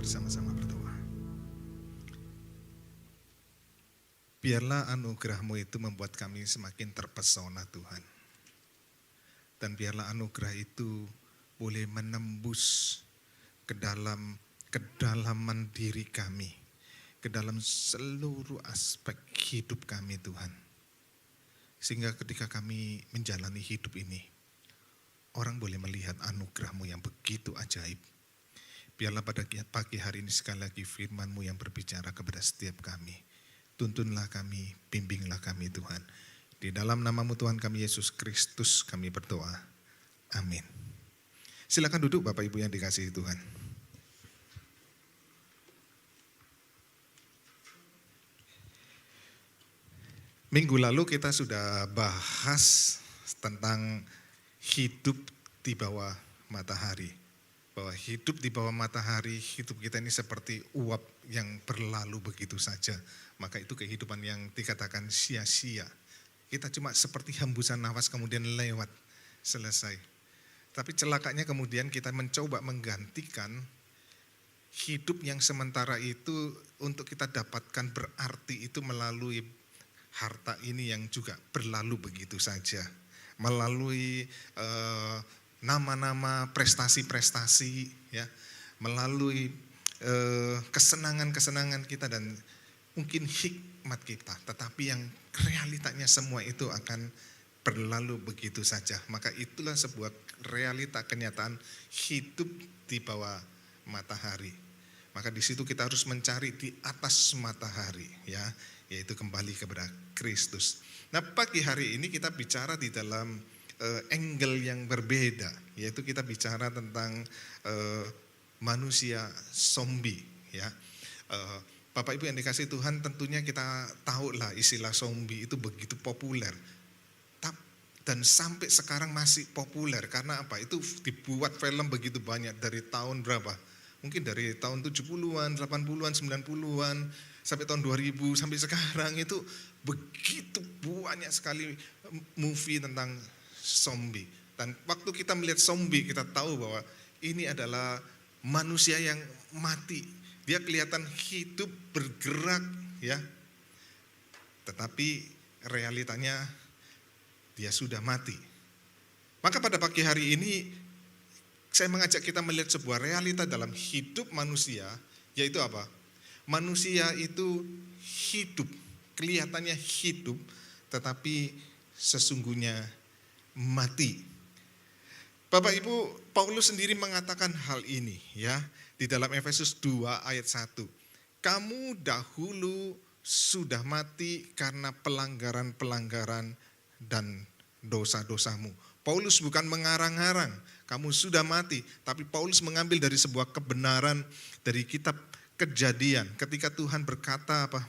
bersama-sama berdoa. Biarlah anugerah-Mu itu membuat kami semakin terpesona Tuhan. Dan biarlah anugerah itu boleh menembus ke dalam kedalaman diri kami, ke dalam seluruh aspek hidup kami Tuhan. Sehingga ketika kami menjalani hidup ini, orang boleh melihat anugerah-Mu yang begitu ajaib. Biarlah pada pagi hari ini sekali lagi firman-Mu yang berbicara kepada setiap kami. Tuntunlah kami, bimbinglah kami Tuhan. Di dalam nama-Mu Tuhan kami Yesus Kristus kami berdoa. Amin. Silakan duduk Bapak Ibu yang dikasihi Tuhan. Minggu lalu kita sudah bahas tentang hidup di bawah matahari. Bahwa hidup di bawah matahari, hidup kita ini seperti uap yang berlalu begitu saja. Maka itu kehidupan yang dikatakan sia-sia. Kita cuma seperti hembusan nafas kemudian lewat, selesai. Tapi celakanya kemudian kita mencoba menggantikan hidup yang sementara itu untuk kita dapatkan berarti itu melalui harta ini yang juga berlalu begitu saja. Melalui nama-nama prestasi-prestasi, ya, melalui kesenangan-kesenangan kita dan mungkin hikmat kita, tetapi yang realitanya semua itu akan berlalu begitu saja. Maka itulah sebuah realita kenyataan hidup di bawah matahari. Maka di situ kita harus mencari di atas matahari, ya, yaitu kembali kepada Kristus. Nah, pagi hari ini kita bicara di dalam angle yang berbeda, yaitu kita bicara tentang manusia zombie, ya. Bapak Ibu yang dikasihi Tuhan, tentunya kita tahulah istilah zombie itu begitu populer. Dan sampai sekarang masih populer, karena apa? Itu dibuat film begitu banyak dari tahun berapa? Mungkin dari tahun 70-an, 80-an, 90-an, sampai tahun 2000, sampai sekarang itu begitu banyak sekali movie tentang zombie. Dan waktu kita melihat zombie, kita tahu bahwa ini adalah manusia yang mati. Dia kelihatan hidup, bergerak, ya. Tetapi realitanya dia sudah mati. Maka pada pagi hari ini saya mengajak kita melihat sebuah realita dalam hidup manusia, yaitu apa? Manusia itu hidup, kelihatannya hidup, tetapi sesungguhnya mati. Bapak Ibu, Paulus sendiri mengatakan hal ini, ya, di dalam Efesus 2 ayat 1. Kamu dahulu sudah mati karena pelanggaran-pelanggaran dan dosa-dosamu. Paulus bukan mengarang-arang, kamu sudah mati, tapi Paulus mengambil dari sebuah kebenaran dari kitab Kejadian. Ketika Tuhan berkata apa?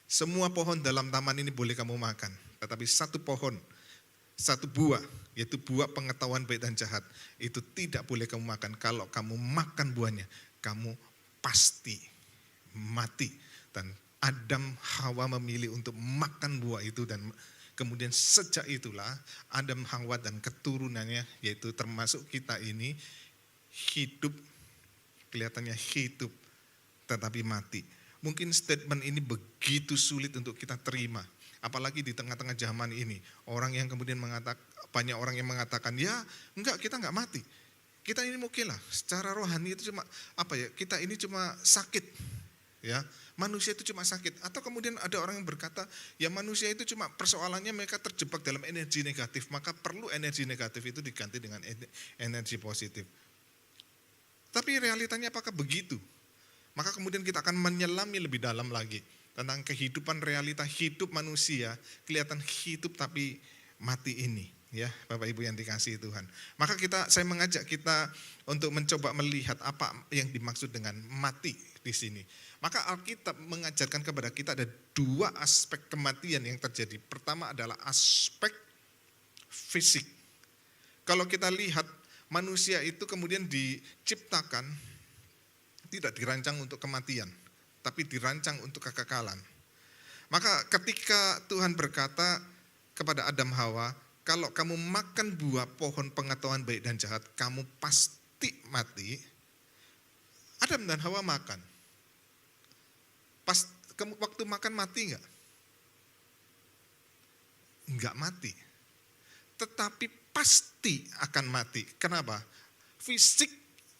Semua pohon dalam taman ini boleh kamu makan, tetapi satu pohon, satu buah, yaitu buah pengetahuan baik dan jahat, itu tidak boleh kamu makan. Kalau kamu makan buahnya, kamu pasti mati. Dan Adam Hawa memilih untuk makan buah itu, dan kemudian sejak itulah Adam, Hawa dan keturunannya, yaitu termasuk kita ini, hidup, kelihatannya hidup tetapi mati. Mungkin statement ini begitu sulit untuk kita terima, apalagi di tengah-tengah zaman ini. Orang yang kemudian banyak orang yang mengatakan, ya enggak, kita enggak mati. Kita ini mungkin lah, secara rohani itu cuma kita ini cuma sakit, ya. Manusia itu cuma sakit. Atau kemudian ada orang yang berkata, ya manusia itu cuma persoalannya mereka terjebak dalam energi negatif, maka perlu energi negatif itu diganti dengan energi positif. Tapi realitanya apakah begitu? Maka kemudian kita akan menyelami lebih dalam lagi tentang kehidupan, realita hidup manusia, kelihatan hidup tapi mati ini, ya Bapak Ibu yang dikasihi Tuhan. Maka saya mengajak kita untuk mencoba melihat apa yang dimaksud dengan mati di sini. Maka Alkitab mengajarkan kepada kita ada dua aspek kematian yang terjadi. Pertama adalah aspek fisik. Kalau kita lihat manusia itu kemudian diciptakan tidak dirancang untuk kematian, tapi dirancang untuk kekekalan. Maka ketika Tuhan berkata kepada Adam Hawa, kalau kamu makan buah pohon pengetahuan baik dan jahat, kamu pasti mati. Adam dan Hawa makan. Pas waktu makan mati enggak? Enggak mati. Tetapi pasti akan mati. Kenapa? Fisik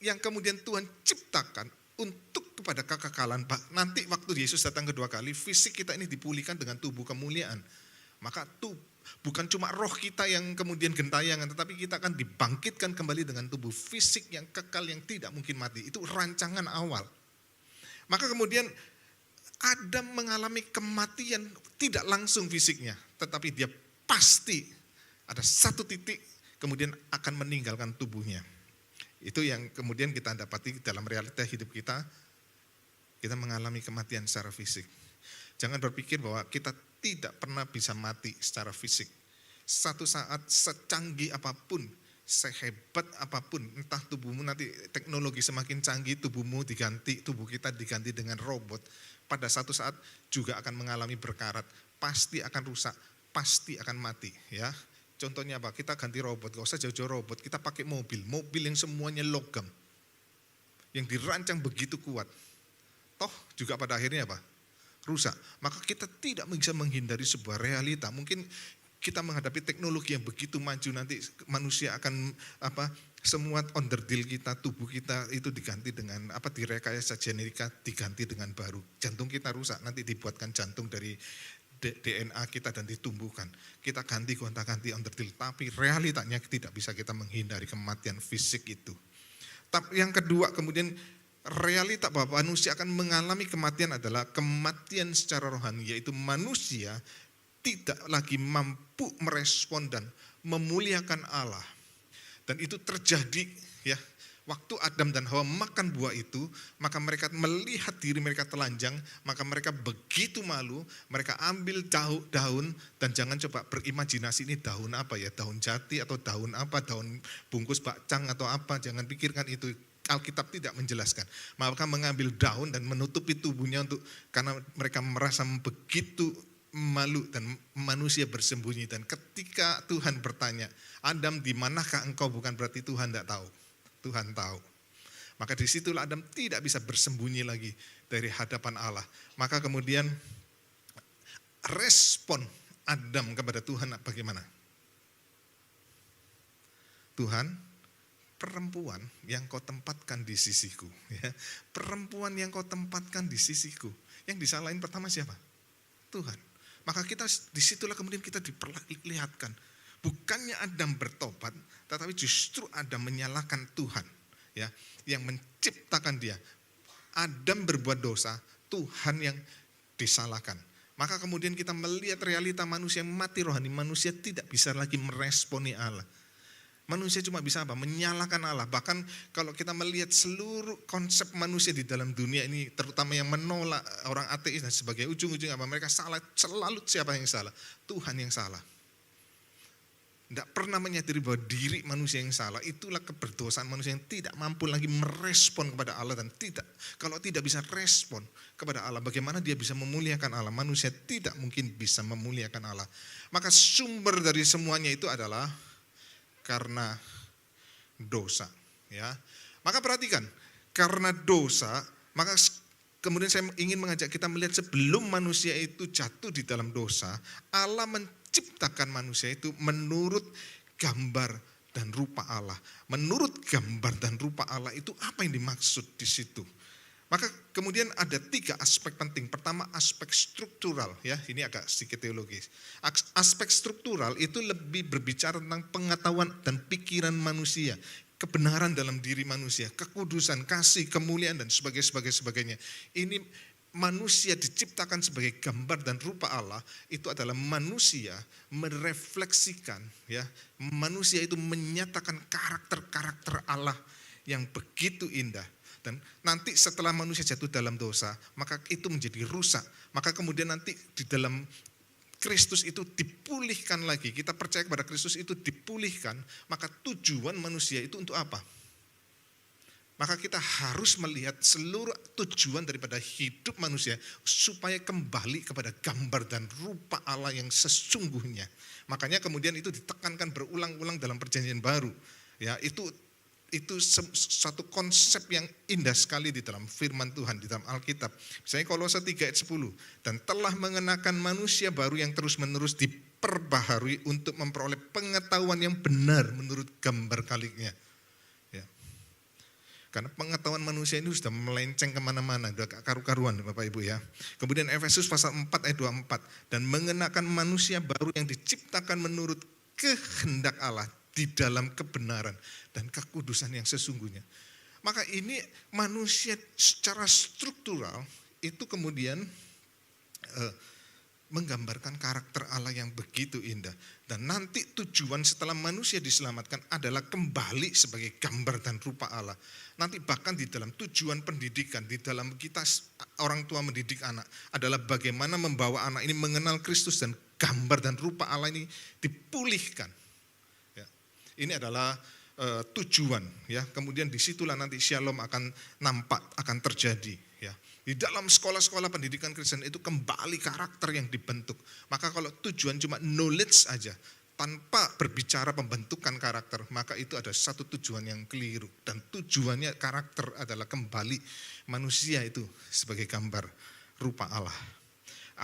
yang kemudian Tuhan ciptakan untuk kepada kekekalan. Nanti waktu Yesus datang kedua kali, fisik kita ini dipulihkan dengan tubuh kemuliaan. Maka bukan cuma roh kita yang kemudian gentayangan, tetapi kita akan dibangkitkan kembali dengan tubuh fisik yang kekal, yang tidak mungkin mati. Itu rancangan awal. Maka kemudian Adam mengalami kematian tidak langsung fisiknya, tetapi dia pasti ada satu titik kemudian akan meninggalkan tubuhnya. Itu yang kemudian kita dapati dalam realita hidup kita mengalami kematian secara fisik. Jangan berpikir bahwa kita tidak pernah bisa mati secara fisik. Satu saat secanggih apapun, sehebat apapun, entah tubuhmu nanti teknologi semakin canggih, tubuh kita diganti dengan robot, pada satu saat juga akan mengalami berkarat, pasti akan rusak, pasti akan mati, ya. Contohnya apa? Kita ganti robot, gak usah jauh-jauh robot, kita pakai mobil yang semuanya logam, yang dirancang begitu kuat, toh juga pada akhirnya apa? Rusak. Maka kita tidak bisa menghindari sebuah realita. Mungkin kita menghadapi teknologi yang begitu maju, nanti manusia akan semua onderdil kita, tubuh kita itu diganti dengan direkayasa genetika, diganti dengan baru. Jantung kita rusak, nanti dibuatkan jantung dari DNA kita dan ditumbuhkan. Kita gonta-ganti onderdil, tapi realitanya tidak bisa kita menghindari kematian fisik itu. Tapi yang kedua kemudian realita bahwa manusia akan mengalami kematian adalah kematian secara rohani, yaitu manusia tidak lagi mampu merespon dan memuliakan Allah. Dan itu terjadi ya, waktu Adam dan Hawa makan buah itu, maka mereka melihat diri mereka telanjang, maka mereka begitu malu, mereka ambil daun, dan jangan coba berimajinasi ini daun apa ya, daun jati atau daun apa, daun bungkus bakcang atau apa, jangan pikirkan itu. Alkitab tidak menjelaskan. Maka mengambil daun dan menutupi tubuhnya karena mereka merasa begitu malu dan manusia bersembunyi. Dan ketika Tuhan bertanya, Adam di manakah engkau? Bukan berarti Tuhan tidak tahu. Tuhan tahu. Maka disitulah Adam tidak bisa bersembunyi lagi dari hadapan Allah. Maka kemudian respon Adam kepada Tuhan bagaimana? Tuhan, perempuan yang kau tempatkan di sisiku, ya. Perempuan yang kau tempatkan di sisiku. Yang disalahin pertama siapa? Tuhan. Maka kita disitulah kemudian kita diperlihatkan, bukannya Adam bertobat, tetapi justru Adam menyalahkan Tuhan, ya, yang menciptakan dia. Adam berbuat dosa, Tuhan yang disalahkan. Maka kemudian kita melihat realita manusia yang mati rohani, manusia tidak bisa lagi meresponi Allah. Manusia cuma bisa apa? Menyalahkan Allah. Bahkan kalau kita melihat seluruh konsep manusia di dalam dunia ini, terutama yang menolak orang ateis dan sebagainya, ujung-ujungnya apa? Mereka salah, selalu siapa yang salah? Tuhan yang salah. Tidak pernah menyadari bahwa diri manusia yang salah. Itulah keberdosaan manusia yang tidak mampu lagi merespon kepada Allah. Dan kalau tidak bisa respon kepada Allah, bagaimana dia bisa memuliakan Allah? Manusia tidak mungkin bisa memuliakan Allah. Maka sumber dari semuanya itu adalah karena dosa, ya. Maka perhatikan, karena dosa, maka kemudian saya ingin mengajak kita melihat sebelum manusia itu jatuh di dalam dosa, Allah menciptakan manusia itu menurut gambar dan rupa Allah. Menurut gambar dan rupa Allah itu apa yang dimaksud di situ? Maka kemudian ada 3 aspek penting. Pertama, aspek struktural, ya, ini agak sedikit teologis. Aspek struktural itu lebih berbicara tentang pengetahuan dan pikiran manusia, kebenaran dalam diri manusia, kekudusan, kasih, kemuliaan dan sebagainya. Ini manusia diciptakan sebagai gambar dan rupa Allah, itu adalah manusia merefleksikan, ya. Manusia itu menyatakan karakter-karakter Allah yang begitu indah. Dan nanti setelah manusia jatuh dalam dosa, maka itu menjadi rusak. Maka kemudian nanti di dalam Kristus itu dipulihkan lagi. Kita percaya kepada Kristus itu dipulihkan. Maka tujuan manusia itu untuk apa? Maka kita harus melihat seluruh tujuan daripada hidup manusia supaya kembali kepada gambar dan rupa Allah yang sesungguhnya. Makanya kemudian itu ditekankan berulang-ulang dalam perjanjian baru. Ya, itu itu suatu konsep yang indah sekali di dalam firman Tuhan, di dalam Alkitab. Misalnya Kolose 3 ayat 10, dan telah mengenakan manusia baru yang terus-menerus diperbaharui untuk memperoleh pengetahuan yang benar menurut gambar kaliknya. Ya. Karena pengetahuan manusia ini sudah melenceng kemana-mana, sudah karu-karuan Bapak Ibu ya. Kemudian Efesus pasal 4 ayat 24, dan mengenakan manusia baru yang diciptakan menurut kehendak Allah di dalam kebenaran dan kekudusan yang sesungguhnya. Maka ini manusia secara struktural itu kemudian menggambarkan karakter Allah yang begitu indah. Dan nanti tujuan setelah manusia diselamatkan adalah kembali sebagai gambar dan rupa Allah. Nanti bahkan di dalam tujuan pendidikan, di dalam kita orang tua mendidik anak adalah bagaimana membawa anak ini mengenal Kristus dan gambar dan rupa Allah ini dipulihkan. Ini adalah tujuan ya. Kemudian disitulah nanti shalom akan nampak, akan terjadi ya. Di dalam sekolah-sekolah pendidikan Kristen itu kembali karakter yang dibentuk. Maka kalau tujuan cuma knowledge aja tanpa berbicara pembentukan karakter, maka itu ada satu tujuan yang keliru. Dan tujuannya karakter adalah kembali manusia itu sebagai gambar rupa Allah.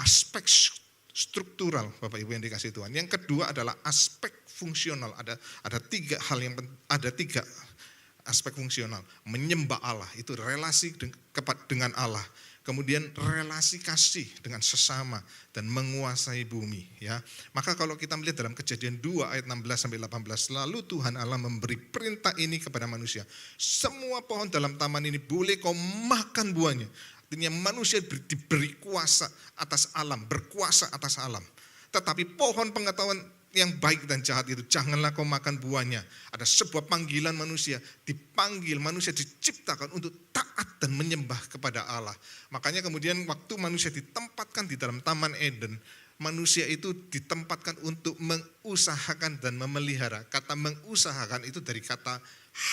Aspek struktural Bapak Ibu yang dikasih Tuhan. Yang kedua adalah aspek fungsional. Ada tiga aspek fungsional. Menyembah Allah itu relasi dengan Allah. Kemudian relasi kasih dengan sesama dan menguasai bumi ya. Maka kalau kita melihat dalam Kejadian 2 ayat 16 sampai 18, lalu Tuhan Allah memberi perintah ini kepada manusia. Semua pohon dalam taman ini boleh kau makan buahnya. Artinya manusia diberi kuasa atas alam, berkuasa atas alam. Tetapi pohon pengetahuan yang baik dan jahat itu janganlah kau makan buahnya. Ada sebuah panggilan manusia, dipanggil manusia diciptakan untuk taat dan menyembah kepada Allah. Makanya kemudian waktu manusia ditempatkan di dalam Taman Eden, manusia itu ditempatkan untuk mengusahakan dan memelihara. Kata mengusahakan itu dari kata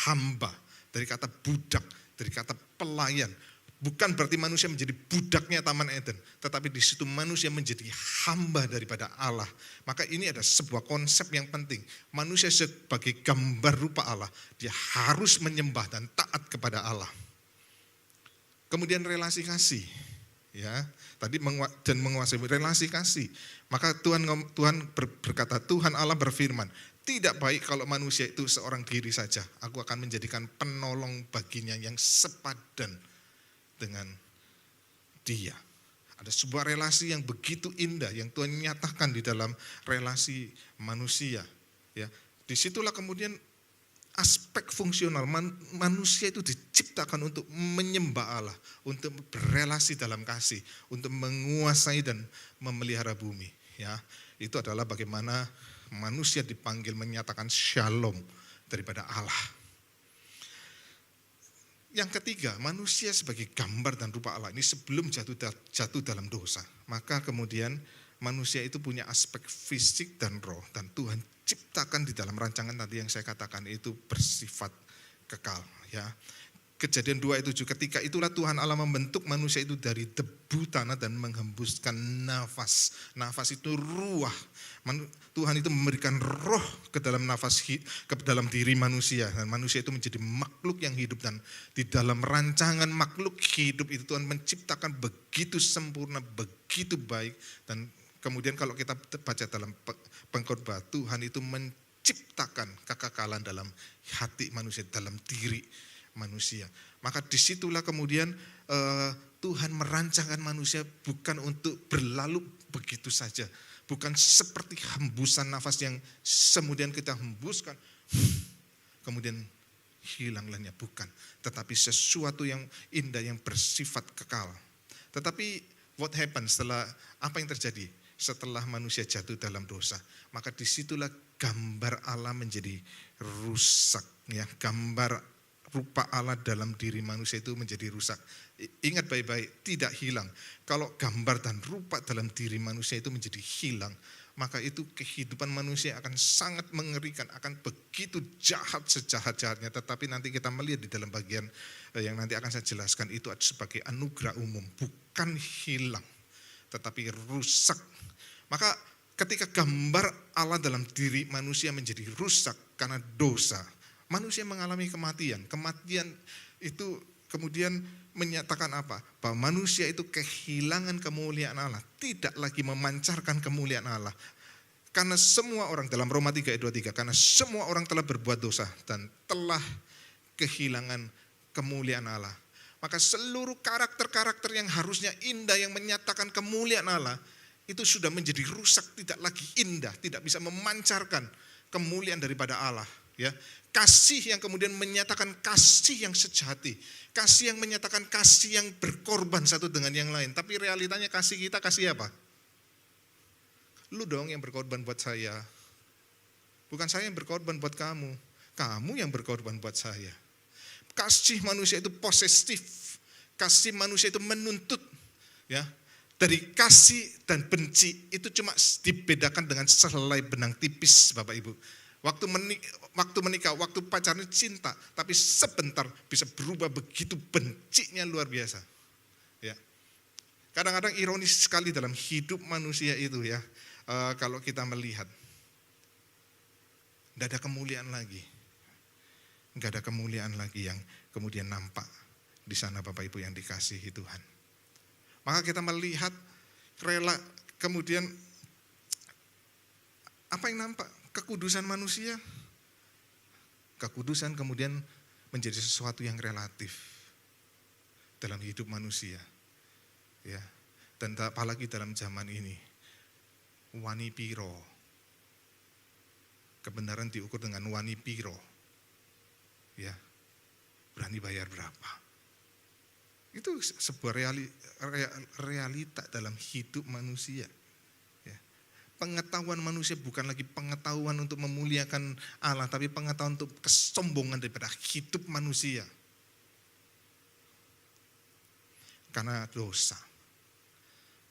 hamba, dari kata budak, dari kata pelayan. Bukan berarti manusia menjadi budaknya Taman Eden, tetapi di situ manusia menjadi hamba daripada Allah. Maka ini ada sebuah konsep yang penting. Manusia sebagai gambar rupa Allah, dia harus menyembah dan taat kepada Allah. Kemudian relasi kasih, ya tadi dan menguasai relasi kasih. Maka Tuhan berkata, Tuhan Allah berfirman, tidak baik kalau manusia itu seorang diri saja. Aku akan menjadikan penolong baginya yang sepadan dengan dia. Ada sebuah relasi yang begitu indah yang Tuhan nyatakan di dalam relasi manusia. Ya, disitulah kemudian aspek fungsional manusia itu diciptakan untuk menyembah Allah, untuk berelasi dalam kasih, untuk menguasai dan memelihara bumi. Ya, itu adalah bagaimana manusia dipanggil menyatakan shalom daripada Allah. Yang ketiga, manusia sebagai gambar dan rupa Allah ini sebelum jatuh dalam dosa. Maka kemudian manusia itu punya aspek fisik dan roh. Dan Tuhan ciptakan di dalam rancangan tadi yang saya katakan itu bersifat kekal. Ya. Kejadian 2:7, ketika itulah Tuhan Allah membentuk manusia itu dari debu tanah dan menghembuskan nafas. Nafas itu ruah. Tuhan itu memberikan roh ke dalam nafas, ke dalam diri manusia. Dan manusia itu menjadi makhluk yang hidup. Dan di dalam rancangan makhluk hidup itu Tuhan menciptakan begitu sempurna, begitu baik. Dan kemudian kalau kita baca dalam Pengkhotbah, Tuhan itu menciptakan kekekalan dalam hati manusia, dalam diri manusia. Maka disitulah kemudian Tuhan merancangkan manusia bukan untuk berlalu begitu saja. Bukan seperti hembusan nafas yang kemudian kita hembuskan, kemudian hilang lenyap. Bukan. Tetapi sesuatu yang indah, yang bersifat kekal. Tetapi what happens apa yang terjadi setelah manusia jatuh dalam dosa? Maka disitulah gambar Allah menjadi rusak. Ya, gambar rupa Allah dalam diri manusia itu menjadi rusak. Ingat baik-baik, tidak hilang. Kalau gambar dan rupa dalam diri manusia itu menjadi hilang, maka itu kehidupan manusia akan sangat mengerikan, akan begitu jahat sejahat-jahatnya. Tetapi nanti kita melihat di dalam bagian yang nanti akan saya jelaskan itu sebagai anugerah umum, bukan hilang, tetapi rusak. Maka ketika gambar Allah dalam diri manusia menjadi rusak karena dosa, Manusia mengalami kematian. Kematian itu kemudian menyatakan apa? Bahwa manusia itu kehilangan kemuliaan Allah. Tidak lagi memancarkan kemuliaan Allah. Karena semua orang, dalam Roma 3 ayat 23, karena semua orang telah berbuat dosa dan telah kehilangan kemuliaan Allah. Maka seluruh karakter-karakter yang harusnya indah, yang menyatakan kemuliaan Allah, itu sudah menjadi rusak, tidak lagi indah, tidak bisa memancarkan kemuliaan daripada Allah. Ya, kasih yang kemudian menyatakan kasih yang sejati, kasih yang menyatakan kasih yang berkorban satu dengan yang lain. Tapi realitanya kasih kita kasih apa? Lu dong yang berkorban buat saya, bukan saya yang berkorban buat kamu. Kamu yang berkorban buat saya. Kasih manusia itu posesif, kasih manusia itu menuntut. Ya, dari kasih dan benci itu cuma dibedakan dengan sehelai benang tipis, Bapak Ibu. Waktu menikah, waktu pacarnya cinta, tapi sebentar bisa berubah begitu bencinya luar biasa. Ya. Kadang-kadang ironis sekali dalam hidup manusia itu ya, kalau kita melihat, tidak ada kemuliaan lagi, nggak ada kemuliaan lagi yang kemudian nampak di sana Bapak Ibu yang dikasihi Tuhan. Maka kita melihat rela kemudian apa yang nampak? Kekudusan manusia. Kekudusan kemudian menjadi sesuatu yang relatif dalam hidup manusia. Ya. Dan apalagi dalam zaman ini. Wani piro. Kebenaran diukur dengan wani piro. Ya. Berani bayar berapa? Itu sebuah realita dalam hidup manusia. Pengetahuan manusia bukan lagi pengetahuan untuk memuliakan Allah, tapi pengetahuan untuk kesombongan daripada hidup manusia. Karena dosa.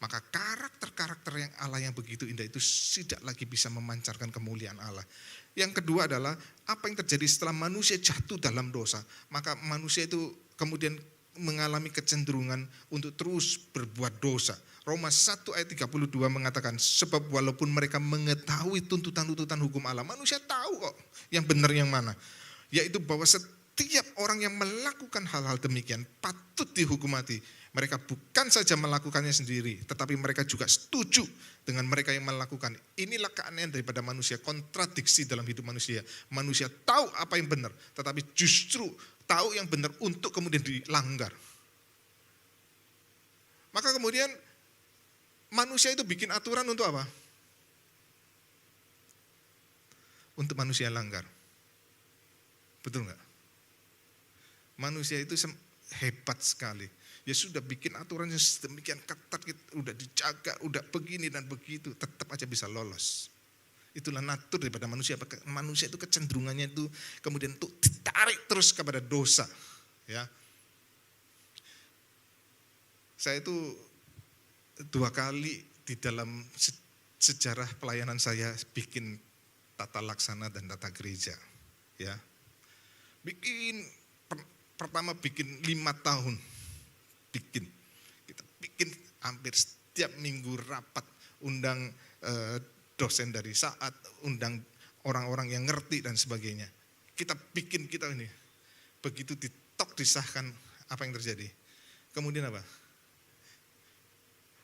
Maka karakter-karakter yang Allah yang begitu indah itu tidak lagi bisa memancarkan kemuliaan Allah. Yang kedua adalah apa yang terjadi setelah manusia jatuh dalam dosa. Maka manusia itu kemudian mengalami kecenderungan untuk terus berbuat dosa. Roma 1 ayat 32 mengatakan, sebab walaupun mereka mengetahui tuntutan-tuntutan hukum Allah, manusia tahu kok yang benar yang mana. Yaitu bahwa setiap orang yang melakukan hal-hal demikian patut dihukum mati. Mereka bukan saja melakukannya sendiri, tetapi mereka juga setuju dengan mereka yang melakukan. Inilah keanehan daripada manusia, kontradiksi dalam hidup manusia. Manusia tahu apa yang benar, tetapi justru tahu yang benar untuk kemudian dilanggar. Maka kemudian manusia itu bikin aturan untuk apa? Untuk manusia langgar. Betul enggak? Manusia itu hebat sekali. Ya sudah bikin aturan yang sedemikian ketat, udah dijaga, udah begini dan begitu, tetap aja bisa lolos. Itulah natur daripada manusia. Manusia itu kecenderungannya itu kemudian tuh ditarik terus kepada dosa. Ya. Saya itu 2 kali di dalam sejarah pelayanan saya bikin tata laksana dan tata gereja. Ya. Pertama bikin 5 tahun. Kita bikin hampir setiap minggu rapat, undang dosen dari saat, undang orang-orang yang ngerti dan sebagainya. Kita bikin kita ini. Begitu ditok disahkan, apa yang terjadi? Kemudian apa?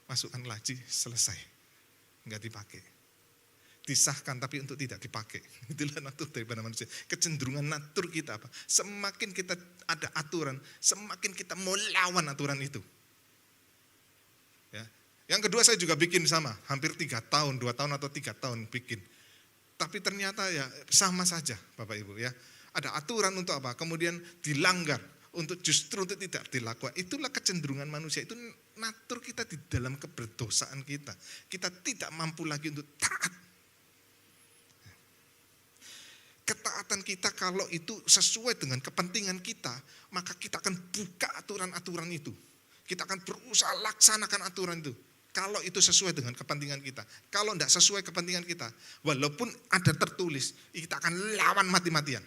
Masukkan laci, selesai. Enggak dipakai. Disahkan tapi untuk tidak dipakai. Itulah natur daripada manusia. Kecenderungan natur kita apa? Semakin kita ada aturan, semakin kita mau lawan aturan itu. Ya. Yang kedua saya juga bikin sama, hampir 3 tahun, 2 tahun atau 3 tahun bikin. Tapi ternyata ya sama saja Bapak Ibu ya. Ada aturan untuk apa? Kemudian dilanggar, justru untuk tidak dilakukan. Itulah kecenderungan manusia, itu natur kita di dalam keberdosaan kita. Kita tidak mampu lagi untuk taat. Ketaatan kita kalau itu sesuai dengan kepentingan kita, maka kita akan buka aturan-aturan itu. Kita akan berusaha laksanakan aturan itu. Kalau itu sesuai dengan kepentingan kita. Kalau tidak sesuai kepentingan kita, walaupun ada tertulis, kita akan lawan mati-matian.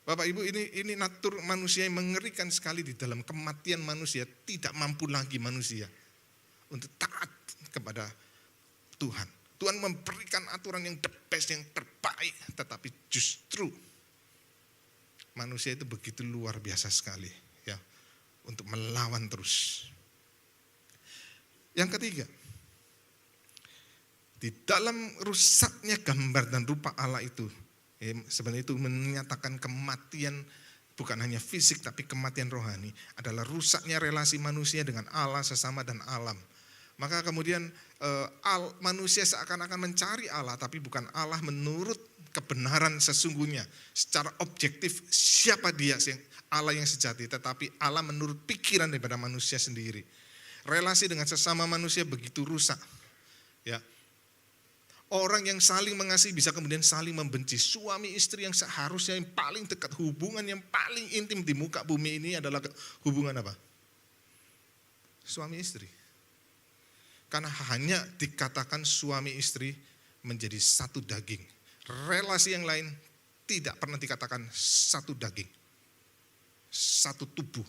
Bapak Ibu, ini natur manusia yang mengerikan sekali di dalam kematian manusia. Tidak mampu lagi manusia untuk taat kepada Tuhan. Tuhan memberikan aturan yang the best, yang terbaik. Tetapi justru manusia itu begitu luar biasa sekali ya untuk melawan terus. Yang ketiga, di dalam rusaknya gambar dan rupa Allah itu, sebenarnya itu menyatakan kematian bukan hanya fisik tapi kematian rohani, adalah rusaknya relasi manusia dengan Allah, sesama dan alam. Maka kemudian manusia seakan-akan mencari Allah, tapi bukan Allah menurut kebenaran sesungguhnya. Secara objektif siapa dia, Allah yang sejati, tetapi Allah menurut pikiran daripada manusia sendiri. Relasi dengan sesama manusia begitu rusak. Ya. Orang yang saling mengasihi bisa kemudian saling membenci. Suami istri yang seharusnya yang paling dekat, hubungan yang paling intim di muka bumi ini adalah hubungan apa? Suami istri. Karena hanya dikatakan suami istri menjadi satu daging. Relasi yang lain tidak pernah dikatakan satu daging, satu tubuh.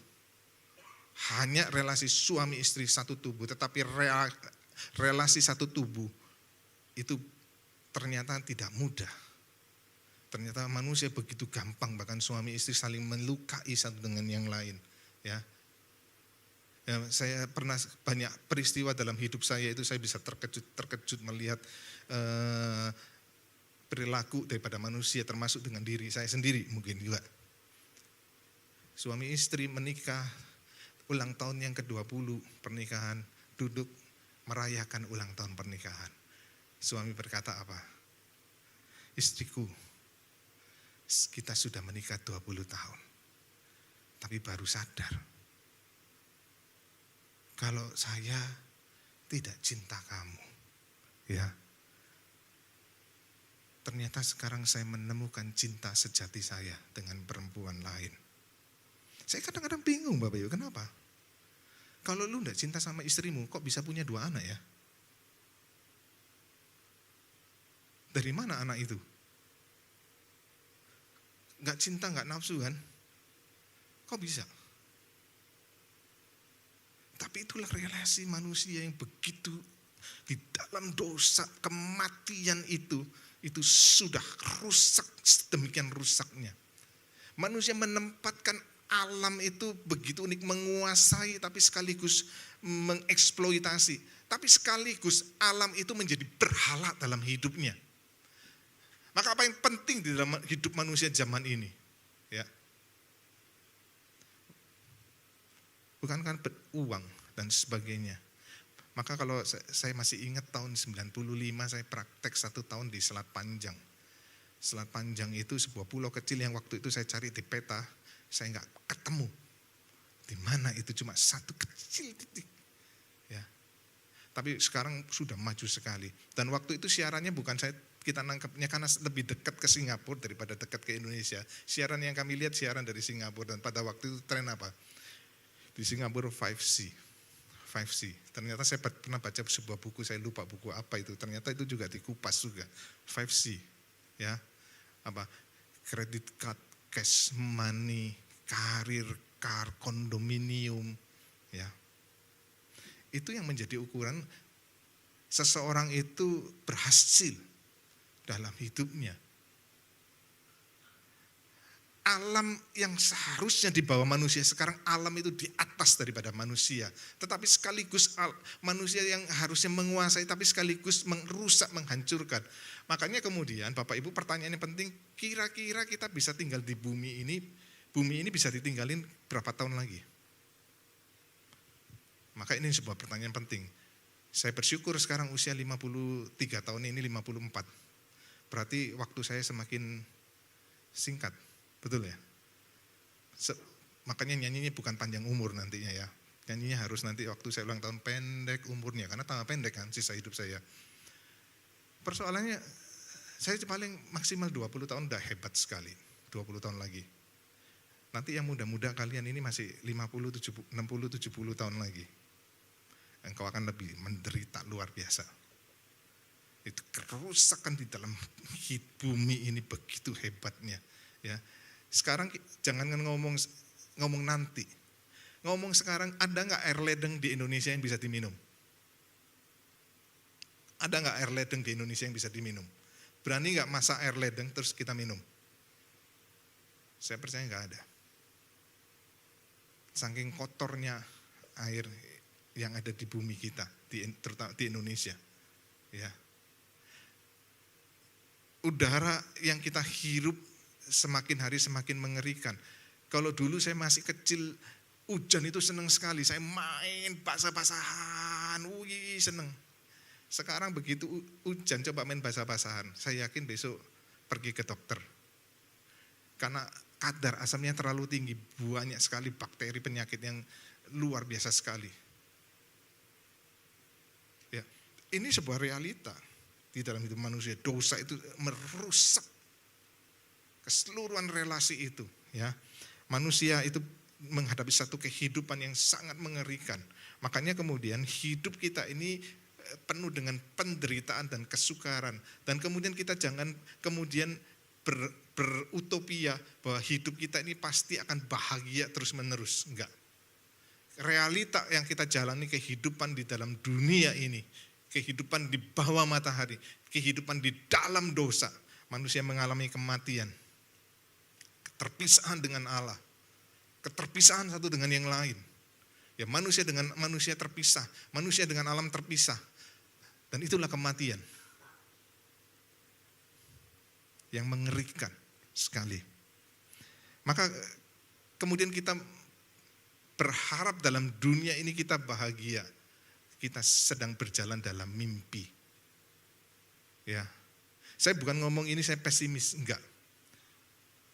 Hanya relasi suami istri satu tubuh, tetapi relasi satu tubuh itu ternyata tidak mudah. Ternyata manusia begitu gampang, bahkan suami istri saling melukai satu dengan yang lain. Ya, saya pernah banyak peristiwa dalam hidup saya itu saya bisa terkejut melihat perilaku daripada manusia, termasuk dengan diri saya sendiri mungkin juga. Suami istri menikah, ulang tahun yang ke-20 pernikahan, duduk merayakan ulang tahun pernikahan. Suami berkata apa? Istriku, kita sudah menikah 20 tahun, tapi baru sadar kalau saya tidak cinta kamu, ya. Ternyata sekarang saya menemukan cinta sejati saya dengan perempuan lain. Saya kadang-kadang bingung Bapak Ibu, kenapa? Kalau lu enggak cinta sama istrimu, kok bisa punya 2 anak ya? Dari mana anak itu? Enggak cinta, enggak nafsu kan? Kok bisa? Tapi itulah relasi manusia yang begitu di dalam dosa, kematian itu sudah rusak, sedemikian rusaknya. Manusia menempatkan alam itu begitu unik, menguasai tapi sekaligus mengeksploitasi. Tapi sekaligus alam itu menjadi berhala dalam hidupnya. Maka apa yang penting di dalam hidup manusia zaman ini? Ya. Bukankah uang dan sebagainya. Maka kalau saya masih ingat tahun 95 saya praktek 1 tahun di Selat Panjang. Selat Panjang itu sebuah pulau kecil yang waktu itu saya cari di peta, saya enggak ketemu. Di mana itu, cuma satu kecil titik. Ya. Tapi sekarang sudah maju sekali. Dan waktu itu siarannya bukan kita nangkapnya karena lebih dekat ke Singapura daripada dekat ke Indonesia. Siaran yang kami lihat siaran dari Singapura, dan pada waktu itu tren apa? Di Singapura 5C. Ternyata saya pernah baca sebuah buku, saya lupa buku apa itu. Ternyata itu juga dikupas juga. 5C. Ya. Apa? Credit card, cash money, karir, car, kondominium, ya. Itu yang menjadi ukuran seseorang itu berhasil dalam hidupnya. Alam yang seharusnya dibawa manusia, sekarang alam itu di atas daripada manusia. Tetapi sekaligus manusia yang harusnya menguasai, tapi sekaligus merusak, menghancurkan. Makanya kemudian Bapak Ibu pertanyaannya penting, kira-kira kita bisa tinggal di bumi ini bisa ditinggalin berapa tahun lagi? Maka ini sebuah pertanyaan penting. Saya bersyukur sekarang usia 53 tahun ini 54. Berarti waktu saya semakin singkat. Betul ya? Makanya nyanyinya bukan panjang umur nantinya ya. Nyanyinya harus nanti waktu saya ulang tahun pendek umurnya. Karena tambah pendek kan sisa hidup saya. Persoalannya saya paling maksimal 20 tahun udah hebat sekali. 20 tahun lagi. Nanti yang muda-muda kalian ini masih 50, 60, 70 tahun lagi. Engkau akan lebih menderita luar biasa. Itu kerusakan di dalam bumi ini begitu hebatnya. Ya. Sekarang jangan ngomong nanti. Ngomong sekarang, ada nggak air ledeng di Indonesia yang bisa diminum? Ada nggak air ledeng di Indonesia yang bisa diminum? Berani nggak masak air ledeng terus kita minum? Saya percaya nggak ada. Saking kotornya air yang ada di bumi kita, terutama di Indonesia. Ya. Udara yang kita hirup semakin hari semakin mengerikan. Kalau dulu saya masih kecil, hujan itu seneng sekali. Saya main basah-basahan, seneng. Sekarang begitu hujan coba main basah-basahan, saya yakin besok pergi ke dokter. Karena kadar asamnya terlalu tinggi, banyak sekali bakteri penyakit yang luar biasa sekali. Ya, ini sebuah realita di dalam hidup manusia. Dosa itu merusak keseluruhan relasi itu. Ya, manusia itu menghadapi satu kehidupan yang sangat mengerikan. Makanya kemudian hidup kita ini penuh dengan penderitaan dan kesukaran. Dan kemudian kita jangan kemudian berutopia bahwa hidup kita ini pasti akan bahagia terus-menerus. Enggak. Realita yang kita jalani, kehidupan di dalam dunia ini, kehidupan di bawah matahari, kehidupan di dalam dosa. Manusia mengalami kematian, keterpisahan dengan Allah, keterpisahan satu dengan yang lain. Ya, manusia dengan manusia terpisah, manusia dengan alam terpisah. Dan itulah kematian yang mengerikan sekali. Maka kemudian kita berharap dalam dunia ini kita bahagia. Kita sedang berjalan dalam mimpi. Ya. Saya bukan ngomong ini saya pesimis, enggak.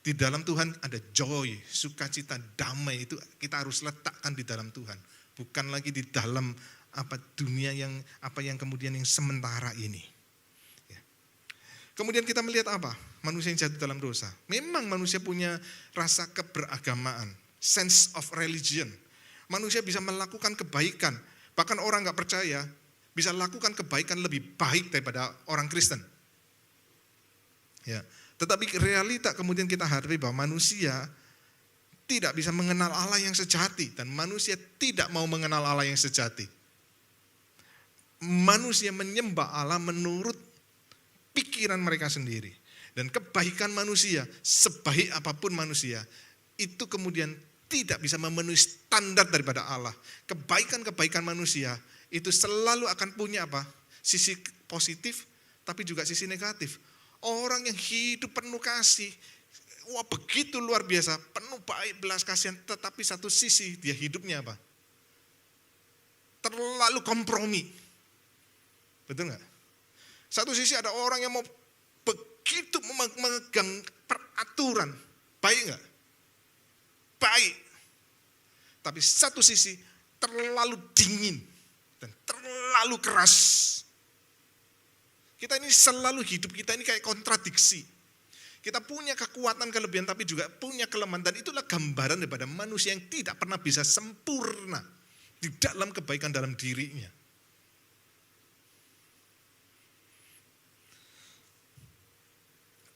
Di dalam Tuhan ada joy, sukacita, damai, itu kita harus letakkan di dalam Tuhan. Bukan lagi di dalam dunia yang kemudian yang sementara ini. Ya. Kemudian kita melihat apa? Manusia yang jatuh dalam dosa. Memang manusia punya rasa keberagamaan, sense of religion. Manusia bisa melakukan kebaikan. Bahkan orang nggak percaya bisa lakukan kebaikan lebih baik daripada orang Kristen. Ya. Tetapi realita kemudian kita hadapi bahwa manusia tidak bisa mengenal Allah yang sejati. Dan manusia tidak mau mengenal Allah yang sejati. Manusia menyembah Allah menurut pikiran mereka sendiri. Dan kebaikan manusia, sebaik apapun manusia, itu kemudian tidak bisa memenuhi standar daripada Allah. Kebaikan-kebaikan manusia itu selalu akan punya sisi positif, tapi juga sisi negatif. Orang yang hidup penuh kasih, wah begitu luar biasa, penuh baik, belas kasihan, tetapi satu sisi dia hidupnya terlalu kompromi. Betul nggak? Satu sisi ada orang yang mau begitu memegang peraturan, baik nggak? Baik. Tapi satu sisi terlalu dingin dan terlalu keras. Kita ini selalu hidup kita ini kayak kontradiksi. Kita punya kekuatan kelebihan tapi juga punya kelemahan, dan itulah gambaran daripada manusia yang tidak pernah bisa sempurna di dalam kebaikan dalam dirinya.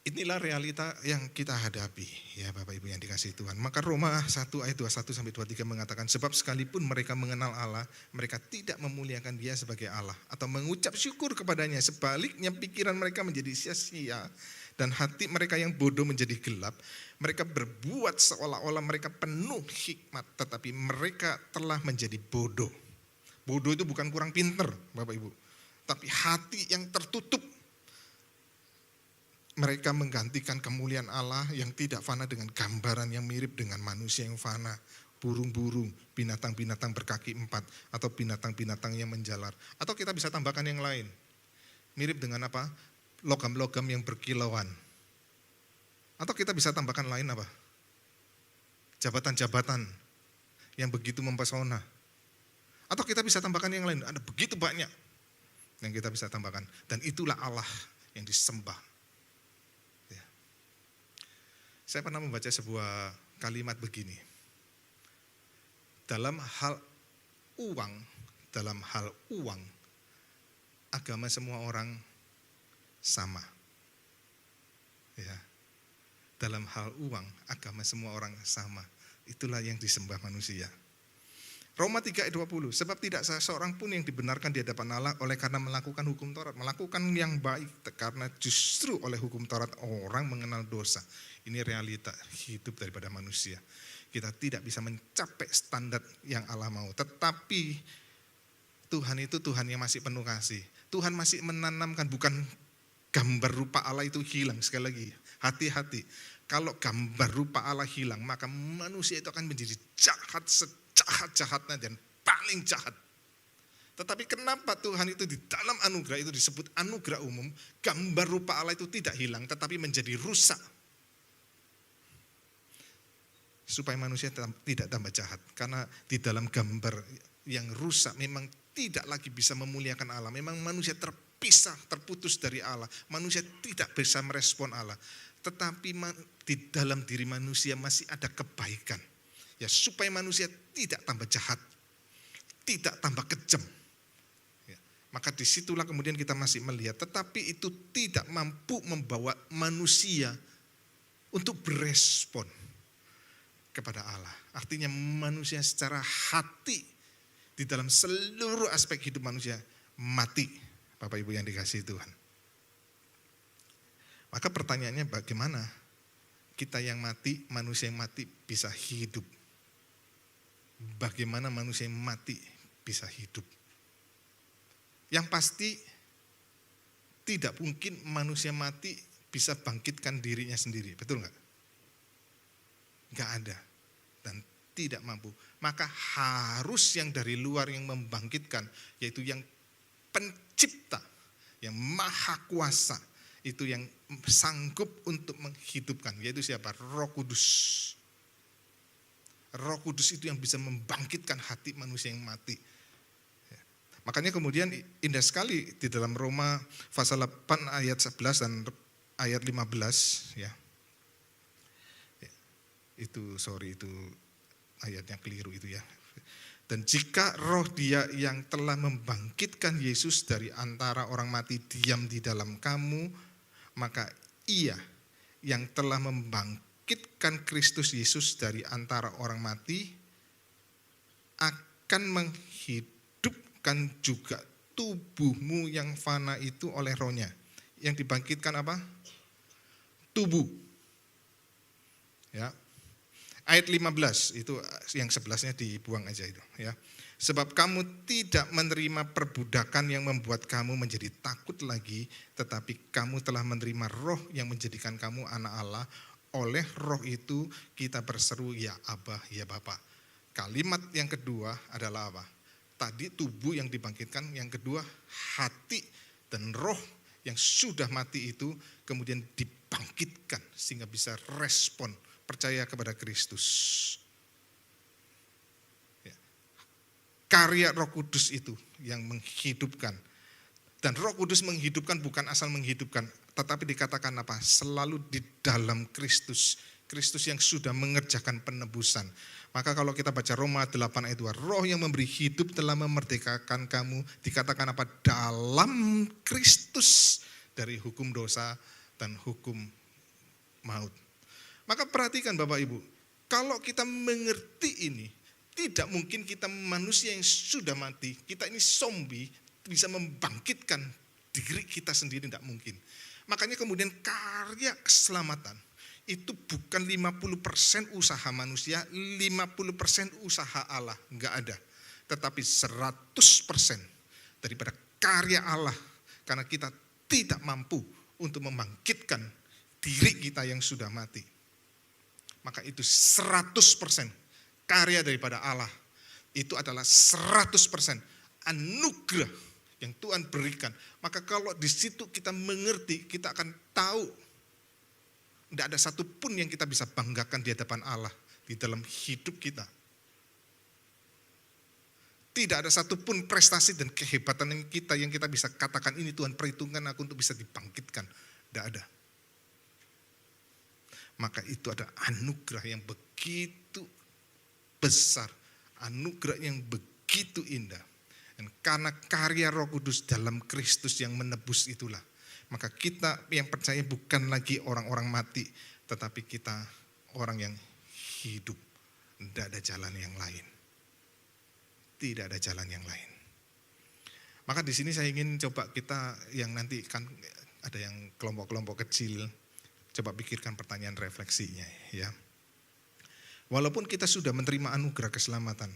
Inilah realita yang kita hadapi, ya Bapak Ibu yang dikasihi Tuhan. Maka Roma 1 ayat 21-23 mengatakan, sebab sekalipun mereka mengenal Allah, mereka tidak memuliakan Dia sebagai Allah atau mengucap syukur kepadanya. Sebaliknya pikiran mereka menjadi sia-sia dan hati mereka yang bodoh menjadi gelap. Mereka berbuat seolah-olah mereka penuh hikmat, tetapi mereka telah menjadi bodoh. Bodoh itu bukan kurang pinter, Bapak Ibu, tapi hati yang tertutup. Mereka menggantikan kemuliaan Allah yang tidak fana dengan gambaran yang mirip dengan manusia yang fana. Burung-burung, binatang-binatang berkaki 4, atau binatang-binatang yang menjalar. Atau kita bisa tambahkan yang lain. Mirip dengan logam-logam yang berkilauan. Atau kita bisa tambahkan lain jabatan-jabatan yang begitu mempesona. Atau kita bisa tambahkan yang lain, ada begitu banyak yang kita bisa tambahkan. Dan itulah Allah yang disembah. Saya pernah membaca sebuah kalimat begini. Dalam hal uang, agama semua orang sama. Ya. Dalam hal uang, agama semua orang sama. Itulah yang disembah manusia. Roma 3 ayat 20, sebab tidak seorang pun yang dibenarkan di hadapan Allah oleh karena melakukan hukum Taurat. Melakukan yang baik, karena justru oleh hukum Taurat orang mengenal dosa. Ini realita hidup daripada manusia. Kita tidak bisa mencapai standar yang Allah mau. Tetapi Tuhan itu Tuhan yang masih penuh kasih. Tuhan masih menanamkan, bukan gambar rupa Allah itu hilang. Sekali lagi, hati-hati. Kalau gambar rupa Allah hilang, maka manusia itu akan menjadi jahat, sejahat-jahatnya dan paling jahat. Tetapi kenapa Tuhan itu di dalam anugerah itu disebut anugerah umum, gambar rupa Allah itu tidak hilang tetapi menjadi rusak. Supaya manusia tidak tambah jahat. Karena di dalam gambar yang rusak memang tidak lagi bisa memuliakan Allah. Memang manusia terpisah, terputus dari Allah. Manusia tidak bisa merespon Allah. Tetapi di dalam diri manusia masih ada kebaikan. Ya, supaya manusia tidak tambah jahat, tidak tambah kejam. Ya, maka disitulah kemudian kita masih melihat, tetapi itu tidak mampu membawa manusia untuk berespon kepada Allah. Artinya manusia secara hati di dalam seluruh aspek hidup manusia mati, Bapak Ibu yang dikasihi Tuhan. Maka pertanyaannya bagaimana kita yang mati, manusia yang mati bisa hidup? Bagaimana manusia yang mati bisa hidup? Yang pasti tidak mungkin manusia mati bisa bangkitkan dirinya sendiri, betul nggak? Nggak ada dan tidak mampu. Maka harus yang dari luar yang membangkitkan, yaitu yang pencipta, yang maha kuasa, itu yang sanggup untuk menghidupkan, yaitu siapa? Roh Kudus. Roh Kudus itu yang bisa membangkitkan hati manusia yang mati. Ya. Makanya kemudian indah sekali di dalam Roma pasal 8 ayat 11 dan ayat 15 ya. Itu ayatnya keliru itu ya. Dan jika roh Dia yang telah membangkitkan Yesus dari antara orang mati diam di dalam kamu, maka Ia yang telah membangkitkan Kristus Yesus dari antara orang mati akan menghidupkan juga tubuhmu yang fana itu oleh rohnya. Yang dibangkitkan apa? Tubuh. Ya. Ayat 15 itu yang 11-nya dibuang aja itu ya. Sebab kamu tidak menerima perbudakan yang membuat kamu menjadi takut lagi, tetapi kamu telah menerima roh yang menjadikan kamu anak Allah. Oleh roh itu kita berseru ya Abba, ya Bapa. Kalimat yang kedua adalah apa? Tadi tubuh yang dibangkitkan, yang kedua hati dan roh yang sudah mati itu kemudian dibangkitkan sehingga bisa respon percaya kepada Kristus. Ya. Karya Roh Kudus itu yang menghidupkan. Dan Roh Kudus menghidupkan bukan asal menghidupkan, tetapi dikatakan apa? Selalu di dalam Kristus. Kristus yang sudah mengerjakan penebusan. Maka kalau kita baca Roma 8 ayat 2, roh yang memberi hidup telah memerdekakan kamu, dikatakan apa? Dalam Kristus dari hukum dosa dan hukum maut. Maka perhatikan Bapak Ibu, kalau kita mengerti ini, tidak mungkin kita manusia yang sudah mati, kita ini zombie, bisa membangkitkan diri kita sendiri, tidak mungkin. Makanya kemudian karya keselamatan itu bukan 50% usaha manusia, 50% usaha Allah, enggak ada. Tetapi 100% daripada karya Allah, karena kita tidak mampu untuk membangkitkan diri kita yang sudah mati. Maka itu 100% karya daripada Allah. Itu adalah 100% anugerah yang Tuhan berikan. Maka kalau di situ kita mengerti, kita akan tahu tidak ada satupun yang kita bisa banggakan di hadapan Allah di dalam hidup kita. Tidak ada satupun prestasi dan kehebatan yang kita bisa katakan ini Tuhan perhitungkan aku untuk bisa dibangkitkan. Tidak ada. Maka itu ada anugerah yang begitu besar, anugerah yang begitu indah. Dan karena karya Roh Kudus dalam Kristus yang menebus itulah, maka kita yang percaya bukan lagi orang-orang mati, tetapi kita orang yang hidup. Tidak ada jalan yang lain. tidak ada jalan yang lain. Maka di sini saya ingin coba kita yang nanti kan ada yang kelompok-kelompok kecil, coba pikirkan pertanyaan refleksinya ya. Walaupun kita sudah menerima anugerah keselamatan,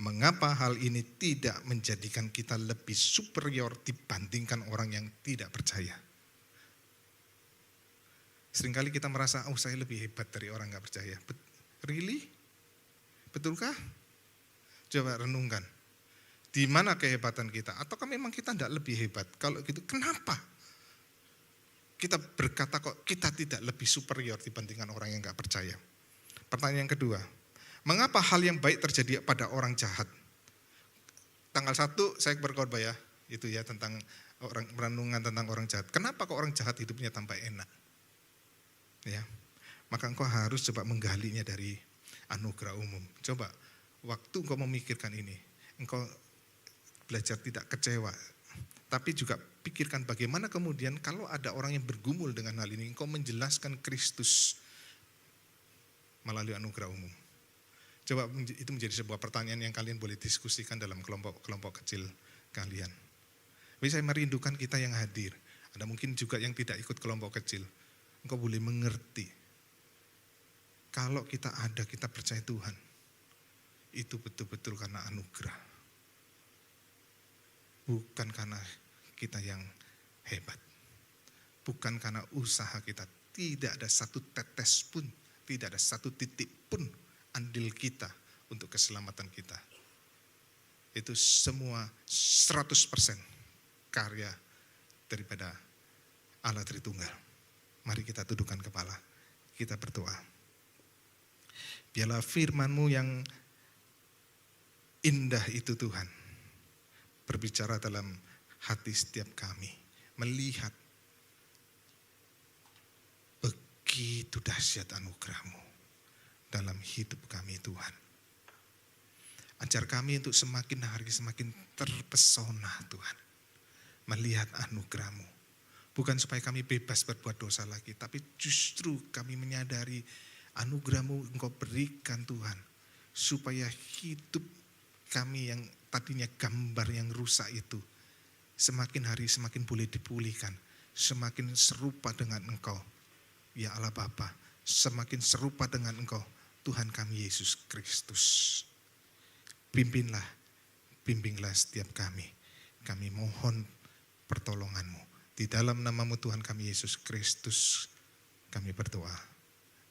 mengapa hal ini tidak menjadikan kita lebih superior dibandingkan orang yang tidak percaya? Seringkali kita merasa, oh saya lebih hebat dari orang gak percaya. Really? Betulkah? Coba renungkan. Di mana kehebatan kita? Ataukah memang kita tidak lebih hebat? Kalau gitu, kenapa? Kita berkata kok kita tidak lebih superior dibandingkan orang yang gak percaya. Pertanyaan yang kedua, mengapa hal yang baik terjadi pada orang jahat? Tanggal 1 saya berkhotbah ya, itu ya tentang orang renungan tentang orang jahat. Kenapa kok orang jahat hidupnya tampak enak? Ya, maka engkau harus coba menggalinya dari anugerah umum. Coba waktu engkau memikirkan ini, engkau belajar tidak kecewa, tapi juga pikirkan bagaimana kemudian kalau ada orang yang bergumul dengan hal ini, engkau menjelaskan Kristus melalui anugerah umum. Coba itu menjadi sebuah pertanyaan yang kalian boleh diskusikan dalam kelompok kecil kalian. Tapi saya merindukan kita yang hadir. Ada mungkin juga yang tidak ikut kelompok kecil. Engkau boleh mengerti. Kalau kita ada, kita percaya Tuhan. Itu betul-betul karena anugerah. Bukan karena kita yang hebat. Bukan karena usaha kita. Tidak ada satu tetes pun, tidak ada satu titik pun andil kita untuk keselamatan kita. Itu semua 100% karya daripada Allah Tritunggal. Mari kita tundukkan kepala, kita berdoa. Biarlah firman-Mu yang indah itu Tuhan, berbicara dalam hati setiap kami, melihat begitu dahsyat anugerah-Mu dalam hidup kami Tuhan. Ajar kami untuk semakin hari semakin terpesona Tuhan, melihat anugerah-Mu. Bukan supaya kami bebas berbuat dosa lagi, tapi justru kami menyadari anugerah-Mu Engkau berikan Tuhan, supaya hidup kami yang tadinya gambar yang rusak itu, semakin hari semakin boleh dipulihkan, semakin serupa dengan Engkau, ya Allah Bapa, semakin serupa dengan Engkau, Tuhan kami Yesus Kristus. Bimbinglah setiap kami mohon pertolongan-Mu. Di dalam nama-Mu Tuhan kami Yesus Kristus, kami berdoa.